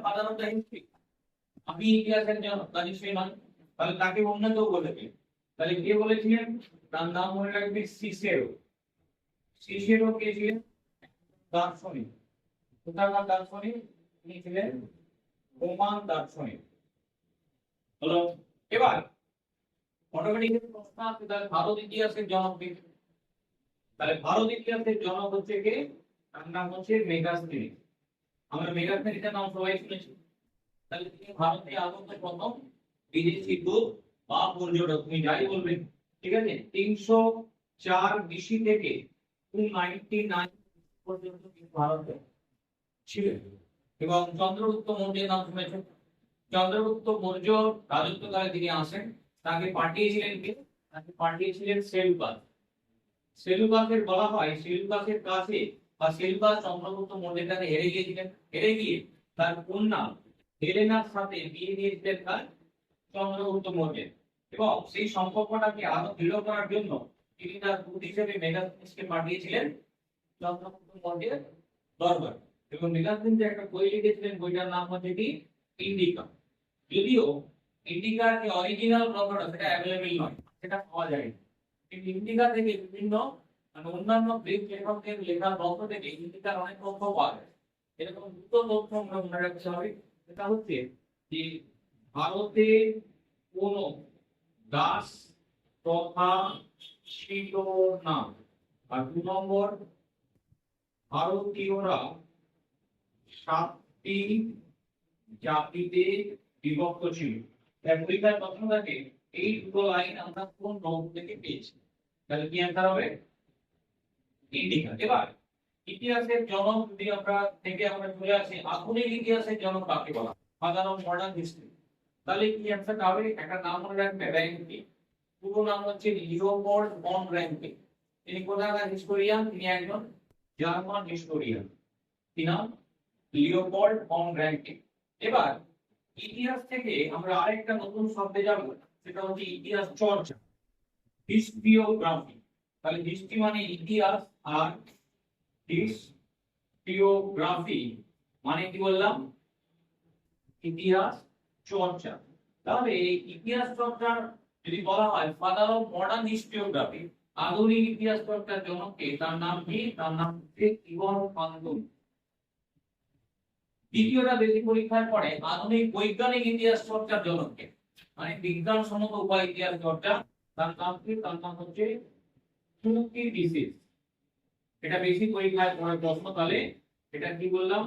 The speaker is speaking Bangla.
সাধারণত হিস্ট্রি, আমি ইতিহাসের জনক তা নিশ্চয়ই নয়, তাহলে তাকে অন্য কেউ বলে কে? তাহলে কে বলেছিলেন? তার নাম মনে রাখবে সিসেরো। সিসেরো কে ছিলেন? দার্শনিক। কোথাকার দার্শনিক? তিনি ছিলেন রোমান দার্শনিক। হলো। এবার অটোমেটিক্যালি প্রশ্ন আসছে, তাহলে ভারত ইতিহাসের জনক কে? তাহলে ভারত ইতিহাসের জনক হচ্ছে কে? তার নাম হচ্ছে মেগাস্থিনিস। আমরা মেগাস্থিনিসের নাম সবাই শুনেছি। তাহলে তিনি ভারতে আগত প্রথম বিদেশি দূত বা পর্যটক, তুমি যাই বলবে, ঠিক আছে? 304 বিসি থেকে 299 পর্যন্ত তিনি ভারতে ছিলেন। এবং চন্দ্রগুপ্ত মৌর্যের নাম শুনেছেন। চন্দ্রগুপ্ত মৌর্য রাজত্বকালে তিনি আসেন, তাকে পাঠিয়েছিলেন কে? তাকে পাঠিয়েছিলেন সেলুকাস। সেলুকাসের বলা হয় সেলুকাসের কাছে বা সেলুকাস চন্দ্রগুপ্ত মৌর্যের কাছে হেরে গিয়েছিলেন। হেরে গিয়ে তার কন্যা হেলেনার সাথে বিয়ে দিয়েছিলেন তার চন্দ্রগুপ্ত মৌর্য। এবং সেই সম্পর্কটাকে আরো দৃঢ় করার জন্য তিনি তার দূত হিসেবে মেগাস্থিনিসকে পাঠিয়েছিলেন চন্দ্রগুপ্ত মৌর্যের দরবারে। এবং মেগাস্থিনিস একটা বই লিখেছিলেন, বইটার নাম হচ্ছে কি ইন্ডিকা। যদিও ইন্ডিকার যে অরিজিনাল গ্রন্থটা সেটা অ্যাভেলেবল নয়, সেটা পাওয়া যায় না, কিন্তু ইন্ডিকা থেকে বিভিন্ন মানে অন্যান্য গ্রিক লেখকদের লেখা গ্রন্থ থেকে ইন্ডিকার অনেক তথ্য পাওয়া যায়। এরকম দুটো তথ্য আমরা মনে রাখতে হবে। সেটা হচ্ছে যে ভারতে কোন দাস তথা ছিল না। আর 2 নম্বর, ভারতীয়রা 7টি জাতিতে বিভক্ত ছিল। তার পরীক্ষার প্রশ্ন থাকে এই দুটো লাইন আমরা কোন গ্রন্থ থেকে পেয়েছি? তাহলে কি অ্যান্সার হবে? ইন্ডিকা। এবার ইতিহাসের জনক যদি আমরা চলে আসি, আধুনিক ইতিহাসের জনক কাকে বলা হয়? সাধারণ মডার্ন হিস্ট্রি। তাহলে কি অ্যান্সারটা হবে? একটা নাম মনে রাখবে, র্যাঙ্কি। পুরো নাম হচ্ছে লিওপোল্ড ফন র্যাঙ্কি। তিনি কোথাকার হিস্টোরিয়ান? তিনি একজন জার্মান হিস্টোরিয়ান। কি নাম? Leopold von Ranke. এবার ইতিহাস থেকে আমরা আরেকটা নতুন শব্দে যাব, সেটা হচ্ছে ইতিহাস চর্চা, হিস্ট্রিওগ্রাফি। তাহলে হিস্ট্রি মানে ইতিহাস, আর হিস্ট্রিওগ্রাফি মানে কি বললাম? ইতিহাস চর্চা। তাহলে এই ইতিহাস চর্চার যদি বলা হয় সাধারণ মডার্ন হিস্ট্রিওগ্রাফি, আধুনিক ইতিহাস চর্চার জনককে, তার নাম কি? তার নাম হচ্ছে ইভান পান্দুন। দ্বিতীয়টা বেশি পরীক্ষায় পড়ে, আধুনিক বৈজ্ঞানিক ইতিহাস চর্চার জনককে, মানে বিজ্ঞানসম্মত উপায় ইতিহাস চর্চা, তার নাম কি? তার নাম হচ্ছে থুকিডিসিস। এটা বেশি পরীক্ষায় পড়ে প্রশ্ন। তাহলে এটা কি বললাম?